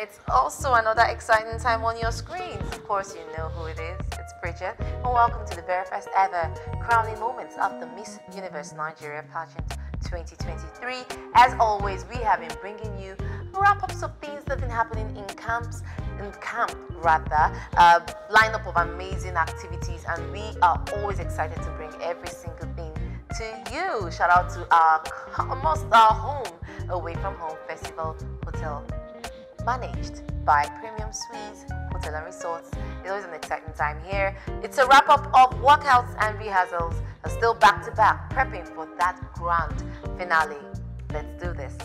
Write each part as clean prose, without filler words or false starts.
it's also another exciting time on your screens. Of course, you know who it is. It's Bridget, and welcome to the very first ever crowning moments of the Miss Universe Nigeria pageant 2023. As always, we have been bringing you wrap-ups of things that have been happening in camp, lineup of amazing activities, and we are always excited to bring every single thing to you. Shout out to our home away from home festival hotel, managed by Premium Suites Hotel and Resorts. It's always an exciting time here. It's a wrap-up of workouts and rehearsals, are still back-to-back, prepping for that grand finale. Let's do this.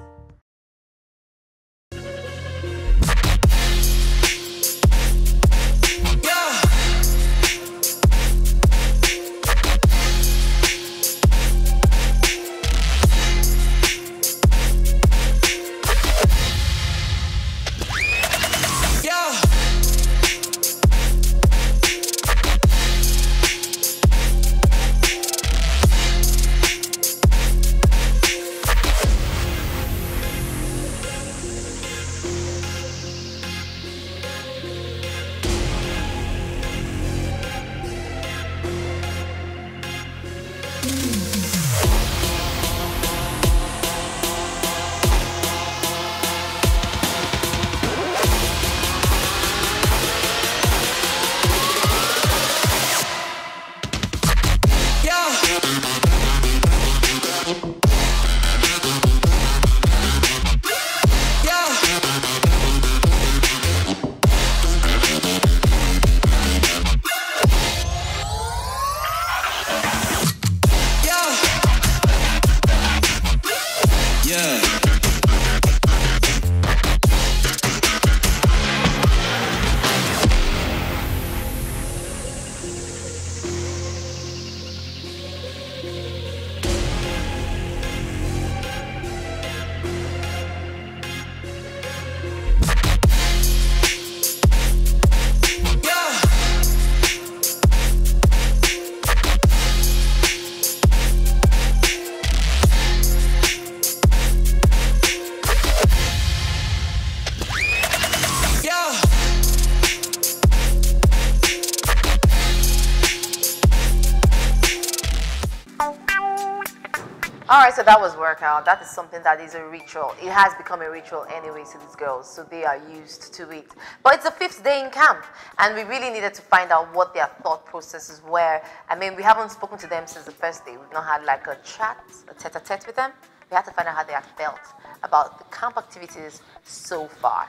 Alright, so that was workout. That is something that is a ritual. It has become a ritual anyway to these girls, so they are used to it. But it's the 5th day in camp, and we really needed to find out what their thought processes were. I mean, we haven't spoken to them since the first day. We've not had like a chat, a tete-a-tete with them. We had to find out how they have felt about the camp activities so far.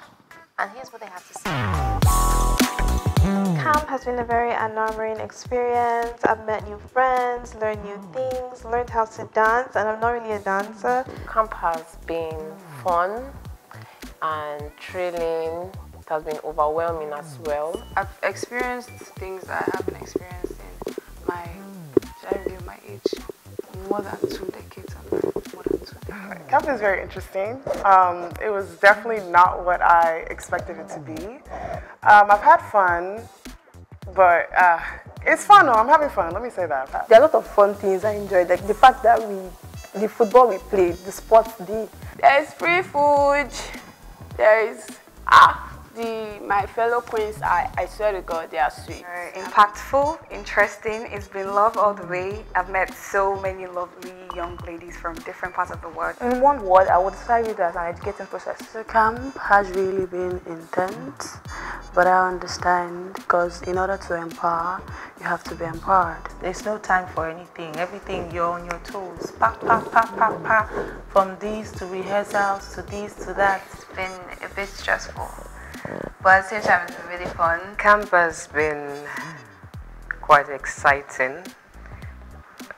And here's what they have to say. Camp has been a very enamoring experience. I've met new friends, learned new things, learned how to dance, and I'm not really a dancer. Camp has been fun and thrilling. It has been overwhelming as well. I've experienced things I haven't experienced in my age, more than 2 decades. More than 2 decades. Camp is very interesting. It was definitely not what I expected it to be. I've had fun, but it's fun though. I'm having fun. Let me say that. There are a lot of fun things I enjoyed, like the fact that the football we played, the sports day. There is free food. There is my fellow queens. I swear to God, they are sweet. Impactful, interesting. It's been love all the way. I've met so many lovely young ladies from different parts of the world. In one word, I would describe it as an educating process. The camp has really been intense, but I understand because in order to empower, you have to be empowered. There's no time for anything. Everything, you're on your toes. Pack, pack, pack, pack, pack. From these to rehearsals to this to that. It's been a bit stressful, but at the same time it's been really fun. Camp has been quite exciting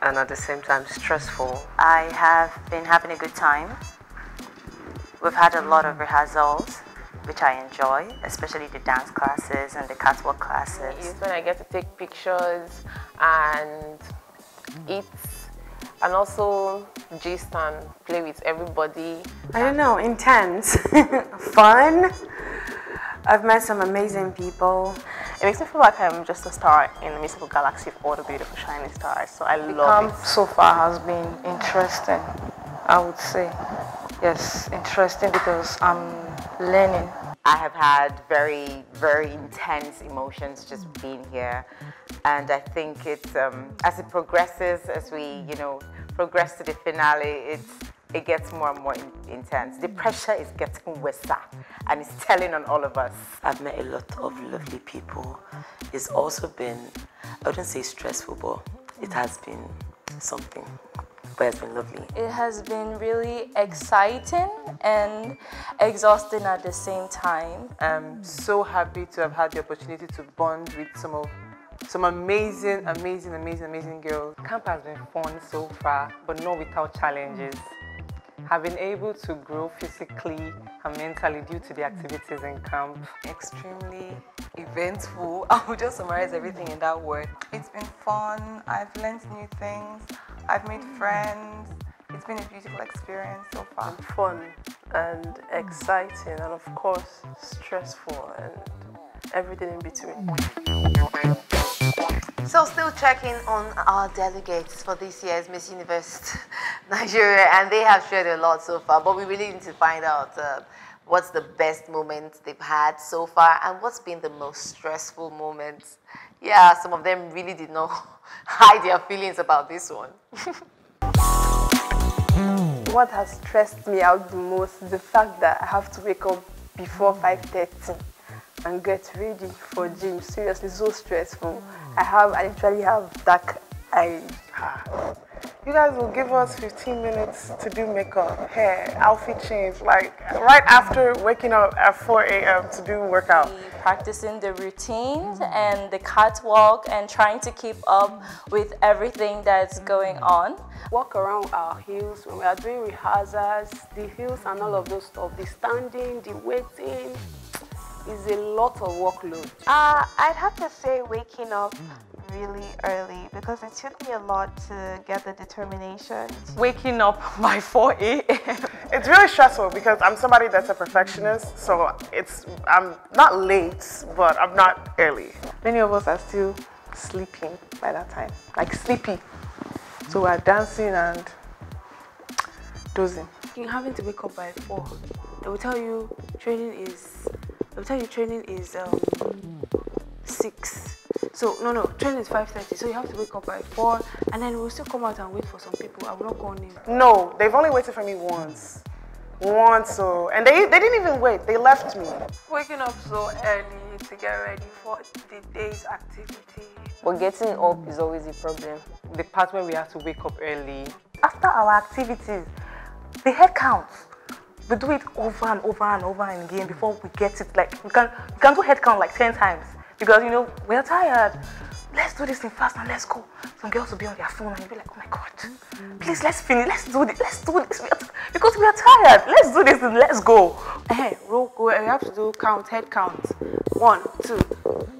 and at the same time stressful. I have been having a good time. We've had a lot of rehearsals, which I enjoy, especially the dance classes and the catwalk classes. It's when I get to take pictures and eat and also gist and play with everybody. I don't know, intense, fun. I've met some amazing people. It makes me feel like I'm just a star in the midst of a galaxy of all the beautiful shining stars. So I love it. So far has been interesting, I would say. Yes, interesting because I'm learning. I have had very, very intense emotions just being here. And I think it's, as it progresses, as we, progress to the finale, it gets more and more intense. The pressure is getting worse, and it's telling on all of us. I've met a lot of lovely people. It's also been, I wouldn't say stressful, but it has been something. But it's been lovely. It has been really exciting and exhausting at the same time. I'm so happy to have had the opportunity to bond with some amazing girls. Camp has been fun so far, but not without challenges. Have been able to grow physically and mentally due to the activities in camp. Extremely eventful. I will just summarize everything in that word. It's been fun. I've learned new things. I've made friends. It's been a beautiful experience so far. Fun and exciting, and of course stressful and everything in between. So still checking on our delegates for this year's Miss Universe Nigeria, and they have shared a lot so far, but we really need to find out what's the best moment they've had so far and what's been the most stressful moment. Yeah, some of them really did not hide their feelings about this one. What has stressed me out the most is the fact that I have to wake up before 5:30 and get ready for gym. Seriously, so stressful. I literally have dark eyes. You guys will give us 15 minutes to do makeup, hair, outfit change, like right after waking up at 4 a.m. to do workout. Practicing the routines and the catwalk and trying to keep up with everything that's going on. Walk around our heels when we are doing rehearsals, the heels and all of those stuff, the standing, the waiting, is a lot of workload. I'd have to say waking up really early because it took me a lot to get the determination. Waking up by 4 a.m. It's really stressful because I'm somebody that's a perfectionist, so I'm not late, but I'm not early. Many of us are still sleeping by that time, like sleepy. So we're dancing and dozing. You're having to wake up by 4. They will tell you training is 6. So no, training is 5:30. So you have to wake up by 4, and then we'll still come out and wait for some people. I will not go in. No, they've only waited for me once. And they didn't even wait. They left me. Waking up so early to get ready for the day's activity. But getting up is always a problem. The part where we have to wake up early. After our activities, the head count. We do it over and over and over again before we get it. Like we can do head count like 10 times because we're tired. Let's do this thing fast and let's go. Some girls will be on their phone and you'll be like, oh my God, please let's finish. Let's do this. Because we are tired. Let's do this and let's go. Hey, roll, go. We have to do head count. 1, 2.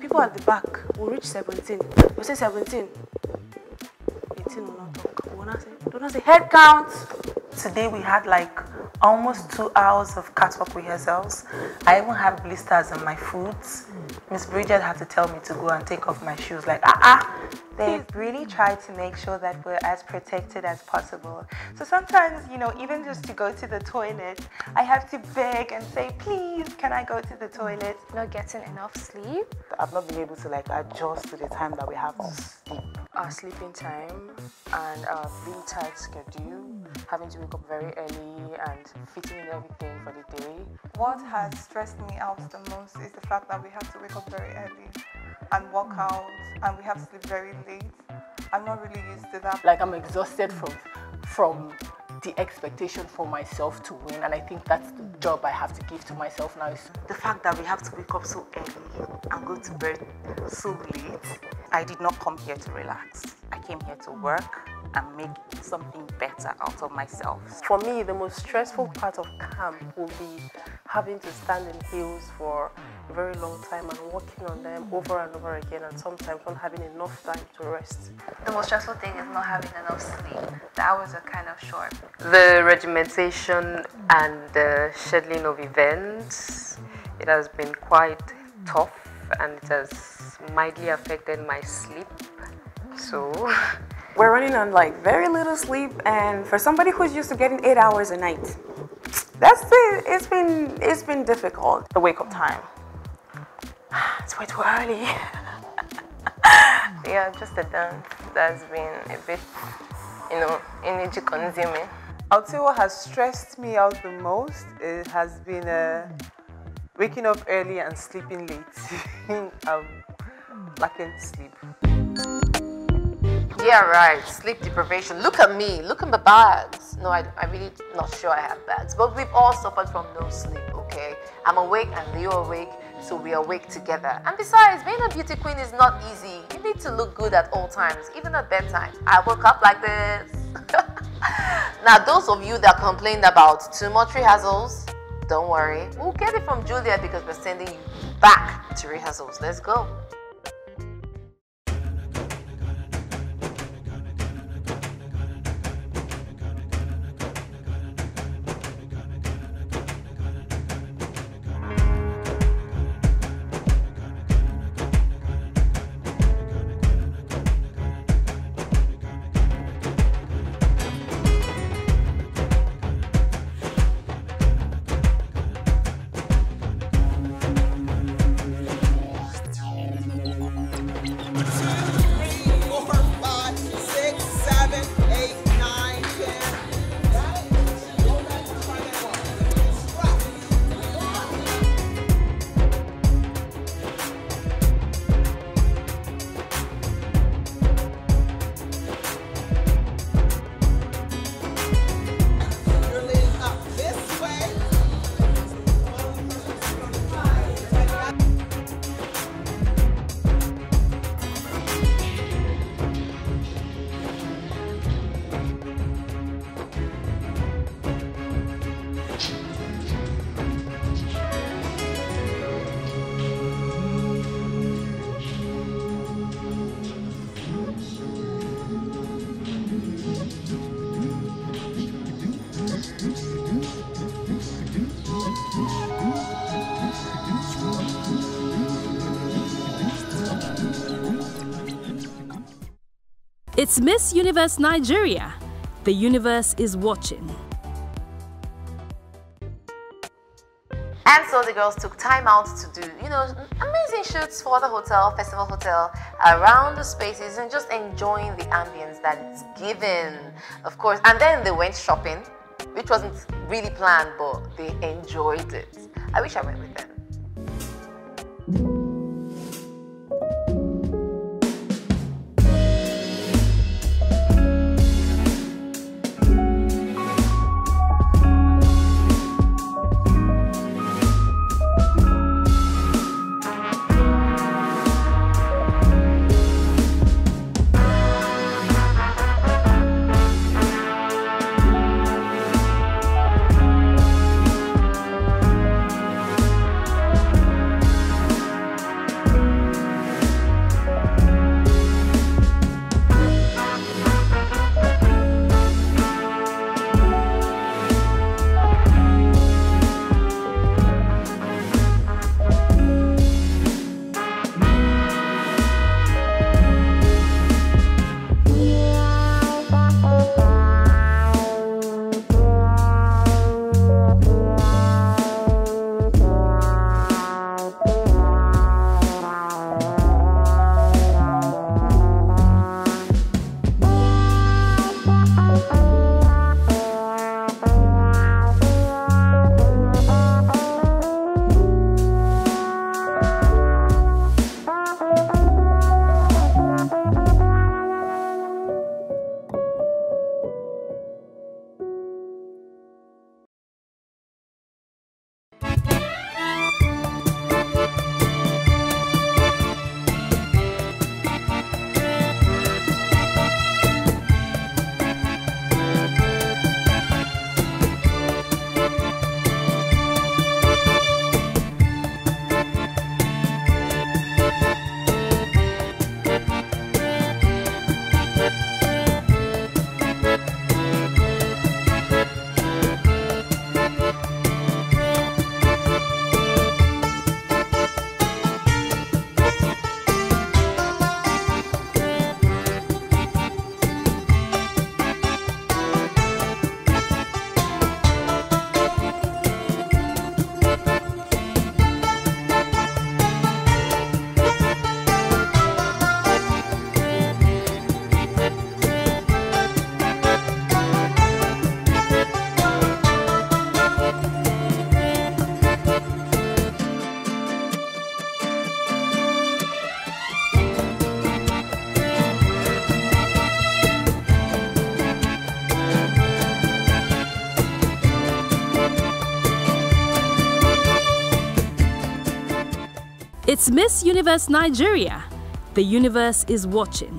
People at the back will reach 17. We'll say 17. 18 will not talk. Do not say head count. Today we had like almost 2 hours of catwalk rehearsals. I even have blisters on my foot. Miss Bridget had to tell me to go and take off my shoes like, They've really tried to make sure that we're as protected as possible. So sometimes, even just to go to the toilet, I have to beg and say, please, can I go to the toilet? Not getting enough sleep. I've not been able to adjust to the time that we have to sleep. Our sleeping time and our really tight schedule, having to wake up very early and fitting in everything for the day. What has stressed me out the most is the fact that we have to wake up very early and work out, and we have to sleep very late. I'm not really used to that. Like I'm exhausted from the expectation for myself to win, and I think that's the job I have to give to myself now. Is the fact that we have to wake up so early and go to bed so late. I did not come here to relax. I came here to work and make something better out of myself. For me, the most stressful part of camp will be having to stand in heels for a very long time and working on them over and over again, and sometimes not having enough time to rest. The most stressful thing is not having enough sleep. The hours are kind of short. The regimentation and the scheduling of events, it has been quite tough and it has mildly affected my sleep. So we're running on very little sleep, and for somebody who's used to getting 8 hours a night, That's it. It's been difficult. The wake up time. It's way too early. Yeah, just the dance that's been a bit, energy consuming. I'll tell you what has stressed me out the most. It has been waking up early and sleeping late. Lacking sleep. Yeah, right. Sleep deprivation. Look at me. Look at my bags. No, I'm really not sure I have bags. But we've all suffered from no sleep, okay? I'm awake and you're awake, so we're awake together. And besides, being a beauty queen is not easy. You need to look good at all times, even at bedtime. I woke up like this. Now, those of you that complained about too much rehearsals, don't worry. We'll get it from Juliet because we're sending you back to rehearsals. Let's go. It's Miss Universe Nigeria. The universe is watching. And so the girls took time out to do, amazing shoots for the hotel, Festival Hotel, around the spaces and just enjoying the ambience that it's given, of course. And then they went shopping, which wasn't really planned, but they enjoyed it. I wish I went with them. It's Miss Universe Nigeria. The universe is watching.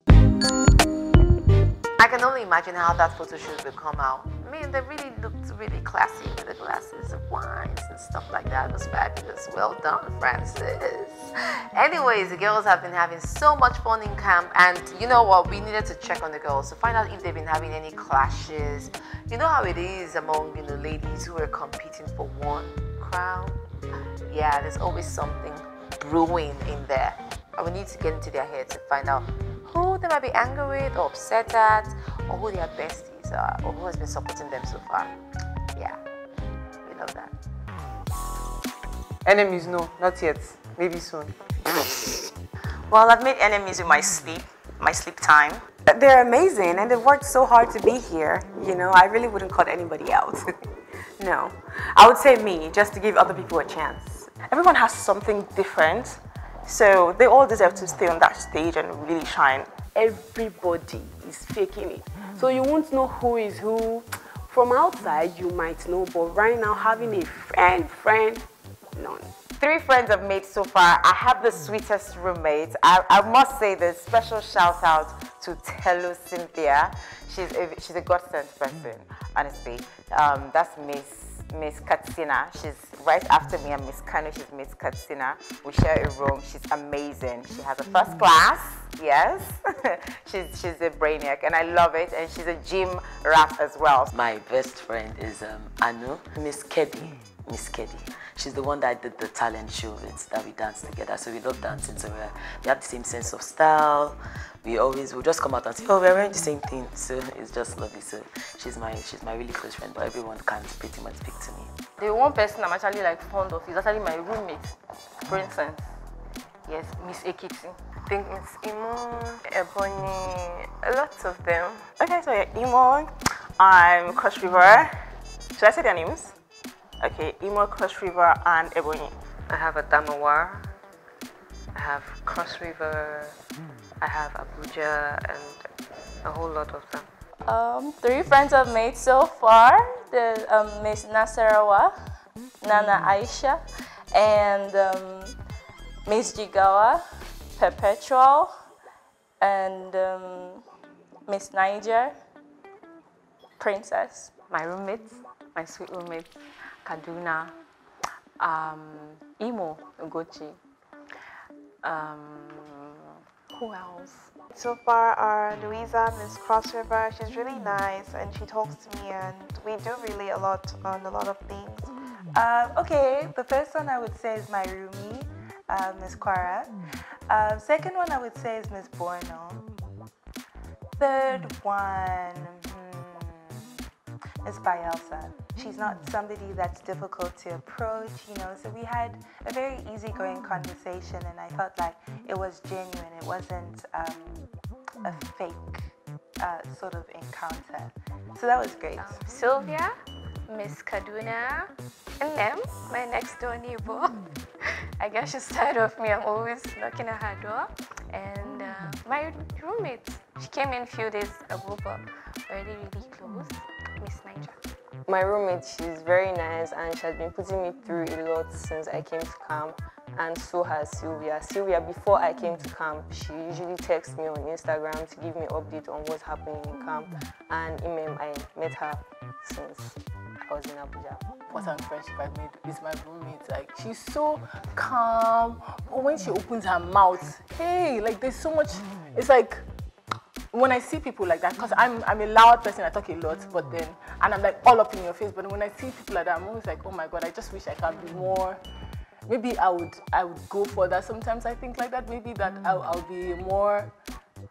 I can only imagine how that photo shoot will come out. I mean, they really looked really classy with the glasses of wines and stuff like that. It was fabulous. Well done, Francis. Anyways, the girls have been having so much fun in camp, and you know what? We needed to check on the girls to find out if they've been having any clashes. You know how it is among, you know, ladies who are competing for one crown? Yeah, there's always something brewing in there. And we need to get into their heads to find out who they might be angry with or upset at, or who their besties are, or who has been supporting them so far. Yeah, we love that. Enemies, no, not yet. Maybe soon. Well, I've made enemies with my sleep time. They're amazing, and they've worked so hard to be here. You know, I really wouldn't cut anybody out. No, I would say me, just to give other people a chance. Everyone has something different, so they all deserve to stay on that stage and really shine. Everybody is faking it. So you won't know who is who. From outside, you might know, but right now, having a friend, none. 3 friends I've made so far. I have the sweetest roommates. I must say this, special shout out to Telu Cynthia. She's a God-sent person, honestly. That's Miss Katsina. She's right after me and Miss Kano. She's Miss Katsina. We share a room. She's amazing. She has a first class. Yes. she's a brainiac, and I love it. And she's a gym rat as well. My best friend is Anu, Miss Keddy. Miss Keddy. She's the one that I did the talent show with, that we danced together. So we love dancing. So we have the same sense of style. We'll just come out and say, oh, we're wearing the same thing. So it's just lovely. So she's my really close friend, but everyone can pretty much speak to me. The one person I'm actually like fond of is actually my roommate, for instance. Yes, Miss Ekiti. I think Miss Imo, Ebony, lots of them. Okay, so yeah, Imo, I'm Cross River. Should I say their names? Okay, Imo, Cross River, and Ebony. I have a Damawar, I have Cross River, I have Abuja, and a whole lot of them. 3 friends I've made so far. The Miss Nasarawa, Nana Aisha, and Miss Jigawa, Perpetual, and Miss Niger, Princess. My roommates, my sweet roommates, Kaduna, Imo, Ugochi. Who else? So far are Louisa, Miss Cross River. She's really nice and she talks to me, and we do really a lot on a lot of things. Okay, the first one I would say is my roomie, Miss Quara. Second one I would say is Miss Borno. Third one, Miss Bielsa. She's not somebody that's difficult to approach, you know, so we had a very easygoing conversation, and I felt like it was genuine. It wasn't a fake sort of encounter. So that was great. Sylvia, Miss Kaduna, and them, my next door neighbor. I guess she's tired of me. I'm always knocking at her door. And my roommate, she came in a few days ago, but really, really close. Miss Niger. My roommate, she's very nice and she has been putting me through a lot since I came to camp, and so has Sylvia. Sylvia, before I came to camp, she usually texts me on Instagram to give me updates on what's happening in camp, and Imem, I met her since I was in Abuja. What a friendship I made with my roommate. Like, she's so calm, but when she opens her mouth, hey, like there's so much, it's like, when I see people like that, because I'm a loud person, I talk a lot, but then, and I'm like all up in your face, but when I see people like that, I'm always like, oh my God, I just wish I could be more, maybe I would go for that. Sometimes I think like that, maybe that I'll be more,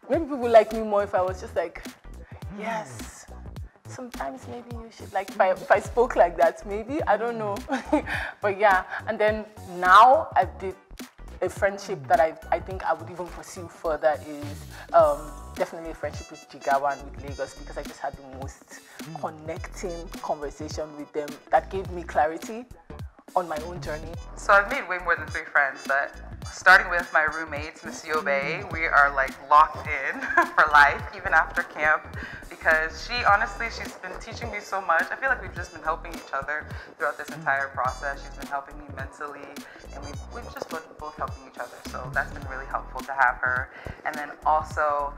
maybe people like me more if I was just like, yes, sometimes maybe you should, like if I spoke like that, maybe, I don't know. But yeah, and then now I did a friendship that I think I would even pursue further is definitely a friendship with Jigawa and with Lagos, because I just had the most connecting conversation with them that gave me clarity on my own journey. So I've made way more than 3 friends, but starting with my roommates, Miss Yobe, we are like locked in for life, even after camp, because she's been teaching me so much. I feel like we've just been helping each other throughout this entire process. She's been helping me mentally, and we've just been both helping each other. So that's been really helpful to have her. And then also,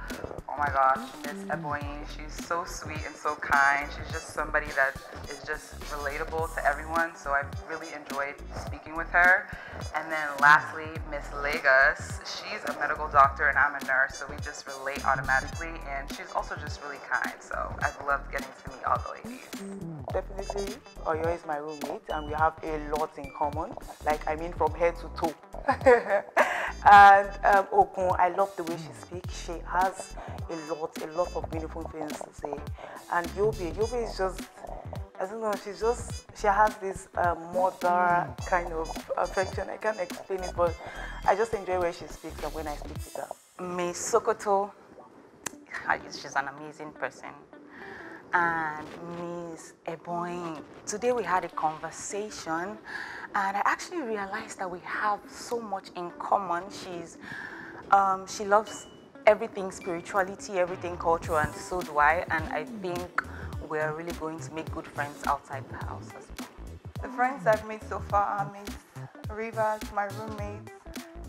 oh my gosh, Miss Eboyne, she's so sweet and so kind. She's just somebody that is just relatable to everyone. So I've really enjoyed speaking with her. And then lastly, Miss Lagos, she's a medical doctor and I'm a nurse, so we just relate automatically, and she's also just really kind, so I've loved getting to meet all the ladies. Definitely, Oyo is my roommate and we have a lot in common, like I mean from head to toe. And Okun, I love the way she speaks. She has a lot of beautiful things to say. And Yobe is just, I don't know, she has this mother kind of affection. I can't explain it, but I just enjoy where she speaks and when I speak with her. Miss Sokoto, she's an amazing person. And Miss Eboyne, today we had a conversation and I actually realized that we have so much in common. She loves everything spirituality, everything cultural, and so do I. And I think we're really going to make good friends outside the house as well. The friends I've made so far are Miss Rivers, my roommate.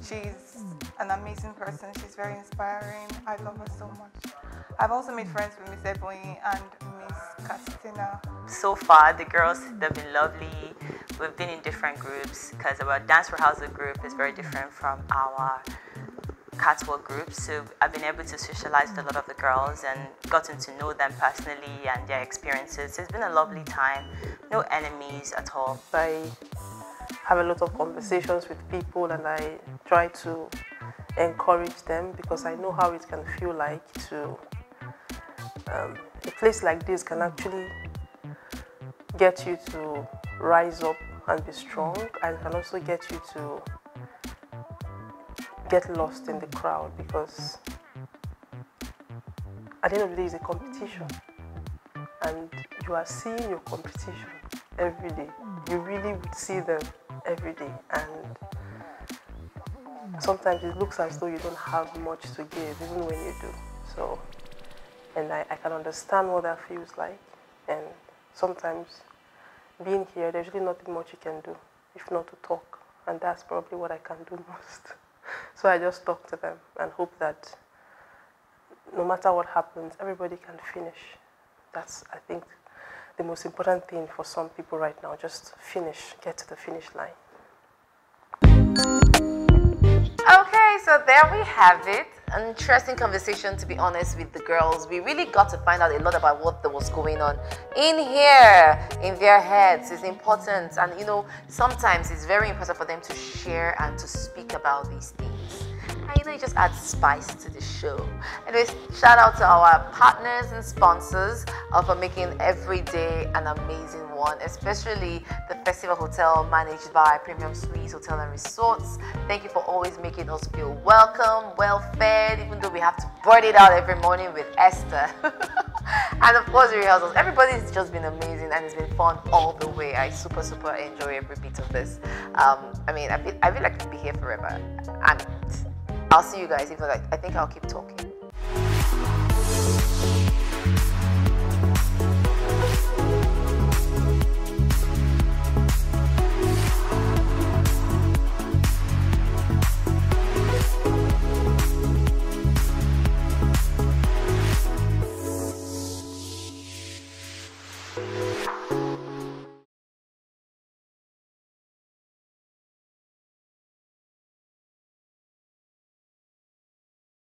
She's an amazing person. She's very inspiring. I love her so much. I've also made friends with Miss Eboyne and Miss Castina. So far, the girls, they've been lovely. We've been in different groups because our dance rehearsal group is very different from our catwalk group. So I've been able to socialize with a lot of the girls and gotten to know them personally and their experiences. So it's been a lovely time. No enemies at all. I have a lot of conversations with people and I try to encourage them because I know how it can feel like to a place like this can actually get you to rise up and be strong, and can also get you to get lost in the crowd, because at the end of the day it's a competition and you are seeing your competition every day. You really would see them every day, and sometimes it looks as though you don't have much to give even when you do. So, and I can understand what that feels like, and sometimes being here, there's really nothing much you can do if not to talk, and that's probably what I can do most. So I just talk to them and hope that no matter what happens, everybody can finish. That's, I think, the most important thing for some people right now, just finish, get to the finish line. Okay, so there we have it. An interesting conversation, to be honest, with the girls. We really got to find out a lot about what was going on in here, in their heads. It's important, and you know, sometimes it's very important for them to share and to speak about these things. And you know, it just adds spice to the show. Anyways, shout out to our partners and sponsors for making every day an amazing one, especially the Festival Hotel managed by Premium Suites Hotel and Resorts. Thank you for always making us feel welcome, well fed, even though we have to burn it out every morning with Esther. And of course, the rehearsals. Everybody's just been amazing and it's been fun all the way. I super enjoy every bit of this. I mean, I feel like I could be here forever. I'll see you guys. If not, I think I'll keep talking.